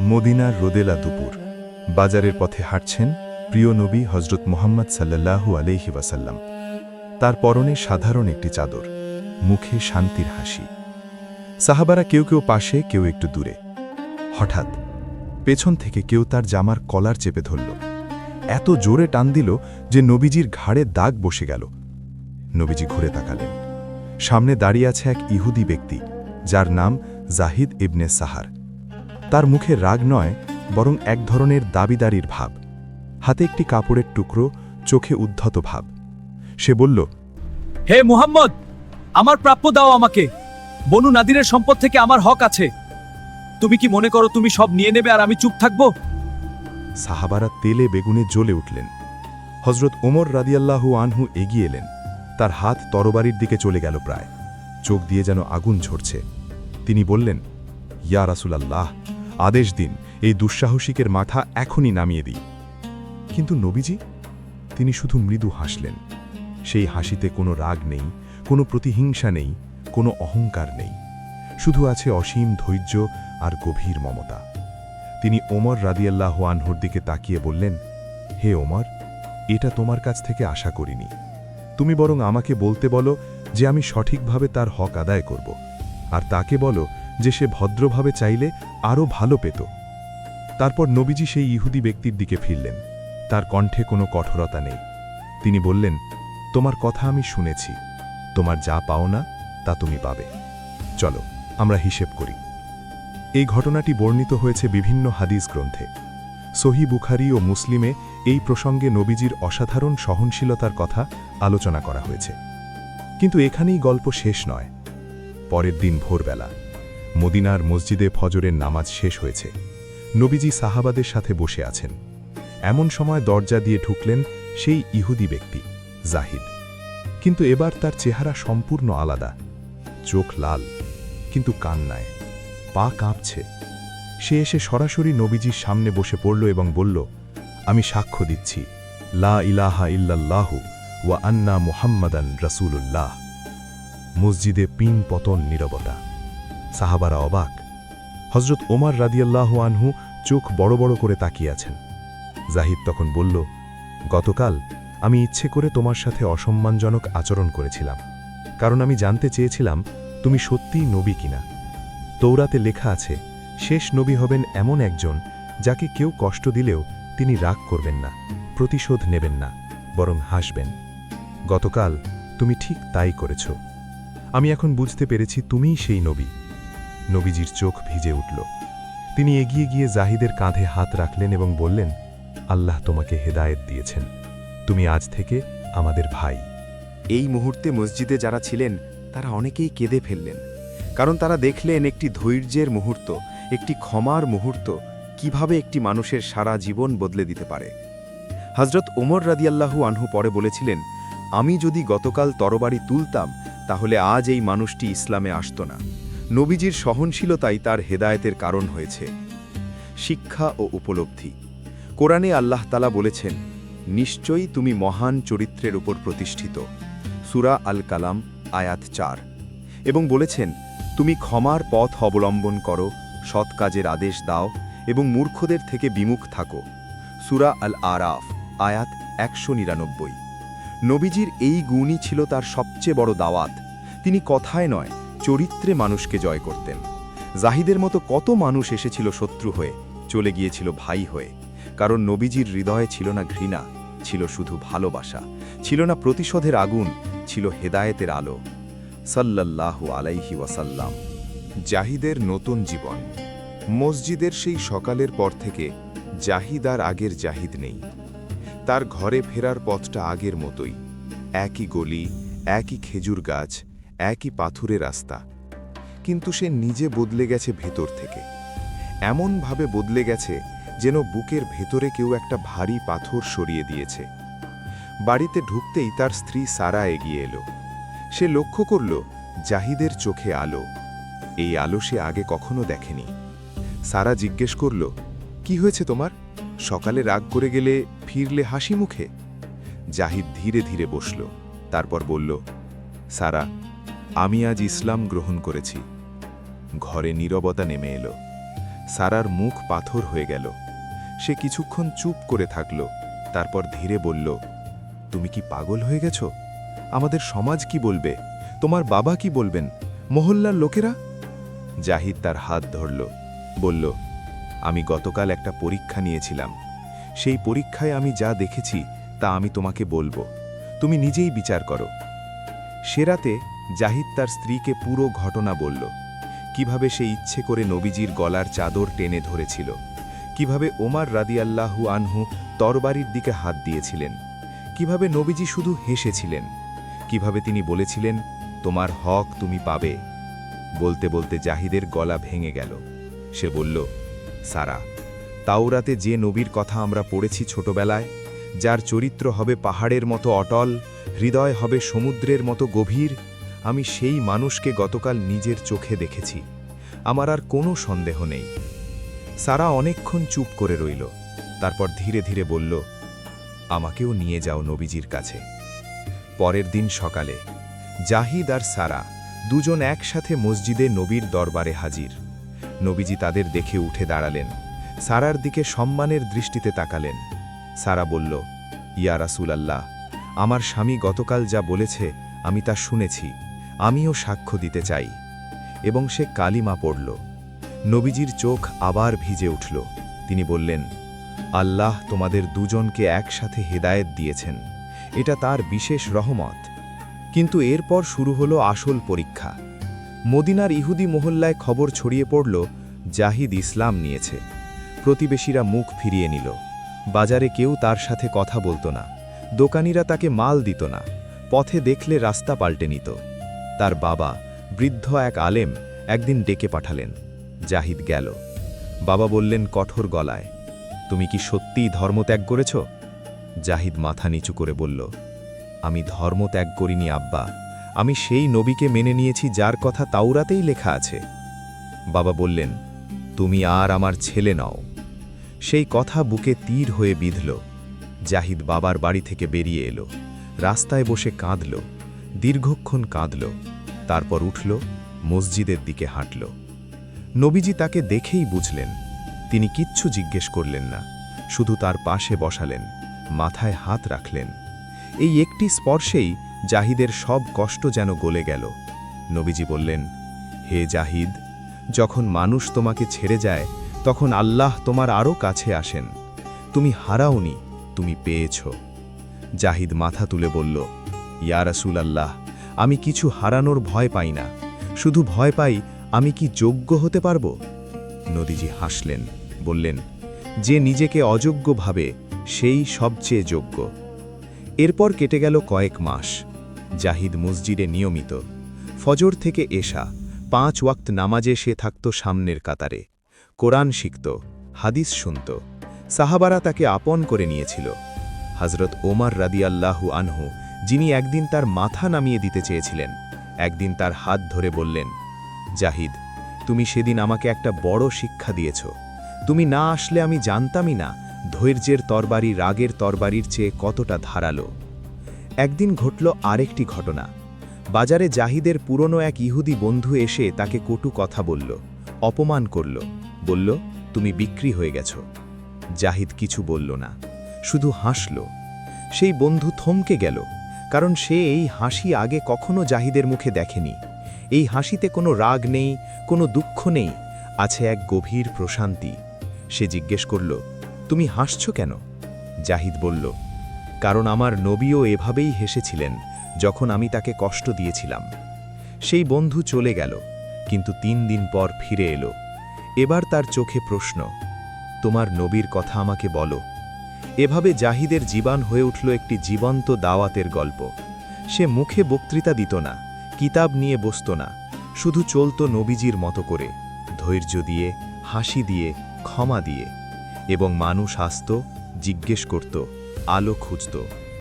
মদিনার রোদেলা দুপুর বাজারের পথে হাঁটছেন প্রিয় নবী হজরত মুহাম্মদ সাল্লাল্লাহু আলাইহি ওয়াসাল্লাম। তার পরনে সাধারণ একটি চাদর, মুখে শান্তির হাসি। সাহাবারা কেউ কেউ পাশে, কেউ একটু দূরে। হঠাৎ পেছন থেকে কেউ তার জামার কলার চেপে ধরল, এত জোরে টান দিল যে নবীজির ঘাড়ে দাগ বসে গেল। নবীজি ঘুরে তাকালেন। সামনে দাঁড়িয়ে আছে এক ইহুদি ব্যক্তি, যার নাম জাহিদ ইবনে সাহার। তার মুখে রাগ নয়, বরং এক ধরনের দাবিদারির ভাব। হাতে একটি কাপড়ের টুকরো, চোখে উদ্ধত ভাব। সে বলল, হে মুহাম্মদ, আমার প্রাপ্য দাও আমাকে। বনু নাদিরের সম্পদ থেকে আমার হক আছে। তুমি কি মনে করো তুমি সব নিয়ে নেবে আর আমি চুপ থাকব? সাহাবারা তেলে বেগুনে জ্বলে উঠলেন। হজরত ওমর রাদিয়াল্লাহু আনহু এগিয়ে এলেন। তার হাত তরবারির দিকে চলে গেল প্রায়, চোখ দিয়ে যেন আগুন ঝরছে। তিনি বললেন, ইয়া রাসূলুল্লাহ, আদেশ দিন, এই দুঃসাহসিকের মাথা এখনই নামিয়ে দিই। কিন্তু নবীজি, তিনি শুধু মৃদু হাসলেন। সেই হাসিতে কোনো রাগ নেই, কোনো প্রতিহিংসা নেই, কোনো অহংকার নেই, শুধু আছে অসীম ধৈর্য আর গভীর মমতা। তিনি ওমর রাদিয়াল্লাহু আনহুর দিকে তাকিয়ে বললেন, হে ওমর, এটা তোমার কাছ থেকে আশা করিনি। তুমি বরং আমাকে বলতে বলো যে আমি সঠিকভাবে তার হক আদায় করব, আর তাকে বলো যে সে ভদ্রভাবে চাইলে আরও ভালো পেত। তারপর নবীজি সেই ইহুদি ব্যক্তির দিকে ফিরলেন। তার কণ্ঠে কোনো কঠোরতা নেই। তিনি বললেন, তোমার কথা আমি শুনেছি, তোমার যা পাও না তা তুমি পাবে। চলো আমরা হিসেব করি। এই ঘটনাটি বর্ণিত হয়েছে বিভিন্ন হাদিস গ্রন্থে। সহিহ বুখারী ও মুসলিমে এই প্রসঙ্গে নবীজির অসাধারণ সহনশীলতার কথা আলোচনা করা হয়েছে। কিন্তু এখানেই গল্প শেষ নয়। পরের দিন ভোরবেলা মদিনার মসজিদে ফজরের নামাজ শেষ হয়েছে। নবীজি সাহাবাদের সাথে বসে আছেন। এমন সময় দরজা দিয়ে ঢুকলেন সেই ইহুদি ব্যক্তি, জাহিদ। কিন্তু এবার তার চেহারা সম্পূর্ণ আলাদা। চোখ লাল, কিন্তু কান্নায়, পা কাঁপছে। সে এসে সরাসরি নবীজির সামনে বসে পড়ল এবং বলল, আমি সাক্ষ্য দিচ্ছি, লা ইলাহা ইল্লাল্লাহু ওয়া আন্না মুহাম্মাদান রাসূলুল্লাহ। মসজিদে পিন পতন নীরবতা। সাহাবারা অবাক। হজরত ওমর রাদিয়াল্লাহু আনহু চোখ বড় বড় করে তাকিয়ে আছেন। জাহিদ তখন বলল, গতকাল আমি ইচ্ছে করে তোমার সাথে অসম্মানজনক আচরণ করেছিলাম, কারণ আমি জানতে চেয়েছিলাম তুমি সত্যিই নবী কিনা। তৌরাতে লেখা আছে, শেষ নবী হবেন এমন একজন যাকে কেউ কষ্ট দিলেও তিনি রাগ করবেন না, প্রতিশোধ নেবেন না, বরং হাসবেন। গতকাল তুমি ঠিক তাই করেছ। আমি এখন বুঝতে পেরেছি তুমিই সেই নবী। নবীজির চোখ ভিজে উঠল। তিনি এগিয়ে গিয়ে জাহিদের কাঁধে হাত রাখলেন এবং বললেন, আল্লাহ তোমাকে হেদায়েত দিয়েছেন, তুমি আজ থেকে আমাদের ভাই। এই মুহূর্তে মসজিদে যারা ছিলেন তারা অনেকেই কেঁদে ফেললেন, কারণ তারা দেখলেন একটি ধৈর্যের মুহূর্ত, একটি ক্ষমার মুহূর্ত কিভাবে একটি মানুষের সারা জীবন বদলে দিতে পারে। হজরত ওমর রাদিয়াল্লাহু আনহু পরে বলেছিলেন, আমি যদি গতকাল তরবারি তুলতাম তাহলে আজ এই মানুষটি ইসলামে আসত না। নবীজির সহনশীলতাই তার হেদায়েতের কারণ হয়েছে। শিক্ষা ও উপলব্ধি। কোরআনে আল্লাহ তাআলা বলেছেন, নিশ্চয়ই তুমি মহান চরিত্রের উপর প্রতিষ্ঠিত, সূরা আল কালাম আয়াত ৪, এবং বলেছেন, তুমি ক্ষমার পথ অবলম্বন করো, সৎ কাজের আদেশ দাও এবং মূর্খদের থেকে বিমুখ থাকো, সূরা আল আরাফ আয়াত ১৯৯। নবীজির এই গুণই ছিল তার সবচেয়ে বড় দাওয়াত। তিনি কথায় নয়, চরিত্রে মানুষকে জয় করতেন। জাহিদের মতো কত মানুষ এসেছিল শত্রু হয়ে, চলে গিয়েছিল ভাই হয়ে, কারণ নবীজির হৃদয়ে ছিল না ঘৃণা, ছিল শুধু ভালোবাসা, ছিল না প্রতিশোধের আগুন, ছিল হেদায়েতের আলো। সাল্লাল্লাহু আলাইহি ওয়াসাল্লাম। জাহিদের নতুন জীবন। মসজিদের সেই সকালের পর থেকে জাহিদ আর আগের জাহিদ নেই। তার ঘরে ফেরার পথটা আগের মতোই, একই গলি, একই খেজুর গাছ, একই পাথুরে রাস্তা। কিন্তু সে নিজে বদলে গেছে ভেতর থেকে। এমনভাবে বদলে গেছে যেন বুকের ভেতরে কেউ একটা ভারী পাথর সরিয়ে দিয়েছে। বাড়িতে ঢুকতেই তার স্ত্রী সারা এগিয়ে এলো। সে লক্ষ্য করল জাহিদের চোখে আলো। এই আলো সে আগে কখনো দেখেনি। সারা জিজ্ঞেস করল, কি হয়েছে তোমার? সকালে রাগ করে গেলে ফিরলে হাসি মুখে। জাহিদ ধীরে ধীরে বসল, তারপর বলল, সারা, আমি আজ ইসলাম গ্রহণ করেছি। ঘরে নীরবতা নেমে এলো। সারার মুখ পাথর হয়ে গেল। সে কিছুক্ষণ চুপ করে থাকল, তারপর ধীরে বলল, তুমি কি পাগল হয়ে গেছ? আমাদের সমাজ কি বলবে? তোমার বাবা কি বলবেন? মহল্লার লোকেরা? জাহিদ তার হাত ধরল, বলল, আমি গতকাল একটা পরীক্ষা নিয়েছিলাম। সেই পরীক্ষায় আমি যা দেখেছি তা আমি তোমাকে বলবো, তুমি নিজেই বিচার করো। সে রাতে জাহিদ তার স্ত্রীকে পুরো ঘটনা বলল, কিভাবে সে ইচ্ছে করে নবীজির গলার চাদর টেনে ধরেছিল, কিভাবে ওমর রাদিয়াল্লাহু আনহু তরবারির দিকে হাত দিয়েছিলেন, কিভাবে নবীজি শুধু হেসেছিলেন, কিভাবে তিনি বলেছিলেন, তোমার হক তুমি পাবে। বলতে বলতে জাহিদের গলা ভেঙে গেল। সে বলল, সারা, তাওরাতে যে নবীর কথা আমরা পড়েছি ছোটবেলায়, যার চরিত্র হবে পাহাড়ের মতো অটল, হৃদয় হবে সমুদ্রের মতো গভীর, আমি সেই মানুষকে গতকাল নিজের চোখে দেখেছি। আমার আর কোনো সন্দেহ নেই। সারা অনেকক্ষণ চুপ করে রইল, তারপর ধীরে ধীরে বলল, আমাকেও নিয়ে যাও নবীজির কাছে। পরের দিন সকালে জাহিদ আর সারা দুজন একসাথে মসজিদে নবীর দরবারে হাজির। নবীজি তাদের দেখে উঠে দাঁড়ালেন, সারার দিকে সম্মানের দৃষ্টিতে তাকালেন। সারা বলল, ইয়া রাসূলাল্লাহ, আমার স্বামী গতকাল যা বলেছে আমি তা শুনেছি, আমিও সাক্ষ্য দিতে চাই। এবং সে কালিমা পড়ল। নবীজির চোখ আবার ভিজে উঠল। তিনি বললেন, আল্লাহ তোমাদের দুজনকে একসাথে হেদায়েত দিয়েছেন, এটা তার বিশেষ রহমত। কিন্তু এরপর শুরু হলো আসল পরীক্ষা। মদিনার ইহুদি মহল্লায় খবর ছড়িয়ে পড়ল, জাহিদ ইসলাম নিয়েছে। প্রতিবেশীরা মুখ ফিরিয়ে নিল। বাজারে কেউ তার সাথে কথা বলতো না, দোকানিরা তাকে মাল দিত না, পথে দেখলে রাস্তা পাল্টে নিত। তার বাবা, বৃদ্ধ এক আলেম, একদিন ডেকে পাঠালেন। জাহিদ গেল। বাবা বললেন কঠোর গলায়, তুমি কি সত্যিই ধর্মত্যাগ করেছ? জাহিদ মাথা নিচু করে বলল, আমি ধর্মত্যাগ করিনি আব্বা, আমি সেই নবীকে মেনে নিয়েছি যার কথা তাওরাতেই লেখা আছে। বাবা বললেন, তুমি আর আমার ছেলে নও। সেই কথা বুকে তীর হয়ে বিঁধল। জাহিদ বাবার বাড়ি থেকে বেরিয়ে এলো, রাস্তায় বসে কাঁদল, দীর্ঘক্ষণ কাঁদল, তারপর উঠল, মসজিদের দিকে হাঁটল। নবীজি তাকে দেখেই বুঝলেন। তিনি কিচ্ছু জিজ্ঞেস করলেন না, শুধু তার পাশে বসালেন, মাথায় হাত রাখলেন। এই একটি স্পর্শেই জাহিদের সব কষ্ট যেন গলে গেল। নবীজি বললেন, হে জাহিদ, যখন মানুষ তোমাকে ছেড়ে যায় তখন আল্লাহ তোমার আরও কাছে আসেন। তুমি হারাওনি, তুমি পেয়েছ। জাহিদ মাথা তুলে বলল, ইয়া রাসূলাল্লাহ, আমি কিছু হারানোর ভয় পাই না, শুধু ভয় পাই আমি কি যোগ্য হতে পারব? নবীজি হাসলেন, বললেন, যে নিজেকে অযোগ্য ভাবে সেই সবচেয়ে যোগ্য। এরপর কেটে গেল কয়েক মাস। জাহিদ মসজিদে নিয়মিত। ফজর থেকে এশা 5 ওয়াক্ত নামাজে সে থাকত সামনের কাতারে। কোরআন শিখত, হাদিস শুনত। সাহাবারা তাকে আপন করে নিয়েছিল। হযরত ওমর রাদিয়াল্লাহু আনহু, যিনি একদিন তার মাথা নামিয়ে দিতে চেয়েছিলেন, একদিন তার হাত ধরে বললেন, জাহিদ, তুমি সেদিন আমাকে একটা বড় শিক্ষা দিয়েছ। তুমি না আসলে আমি জানতামই না ধৈর্যের তরবারি রাগের তরবারির চেয়ে কতটা ধারালো। একদিন ঘটল আরেকটি ঘটনা। বাজারে জাহিদের পুরনো এক ইহুদি বন্ধু এসে তাকে কটু কথা বলল, অপমান করল, বলল, তুমি বিক্রি হয়ে গেছ। জাহিদ কিছু বলল না, শুধু হাসল। সেই বন্ধু থমকে গেল, কারণ সে এই হাসি আগে কখনো জাহিদের মুখে দেখেনি। এই হাসিতে কোনো রাগ নেই, কোনো দুঃখ নেই, আছে এক গভীর প্রশান্তি। সে জিজ্ঞেস করল, তুমি হাসছ কেন? জাহিদ বলল, কারণ আমার নবীও এভাবেই হেসেছিলেন যখন আমি তাকে কষ্ট দিয়েছিলাম। সেই বন্ধু চলে গেল, কিন্তু 3 দিন পর ফিরে এলো। এবার তার চোখে প্রশ্ন, তোমার নবীর কথা আমাকে বলো। এভাবে জাহিদের জীবন হয়ে উঠল একটি জীবন্ত দাওয়াতের গল্প। সে মুখে বক্তৃতা দিত না, কিতাব নিয়ে বসত না, শুধু চলত নবীজির মতো করে, ধৈর্য দিয়ে, হাসি দিয়ে, ক্ষমা দিয়ে। এবং মানুষ আসত, জিজ্ঞেস করত, আলো খুঁজত।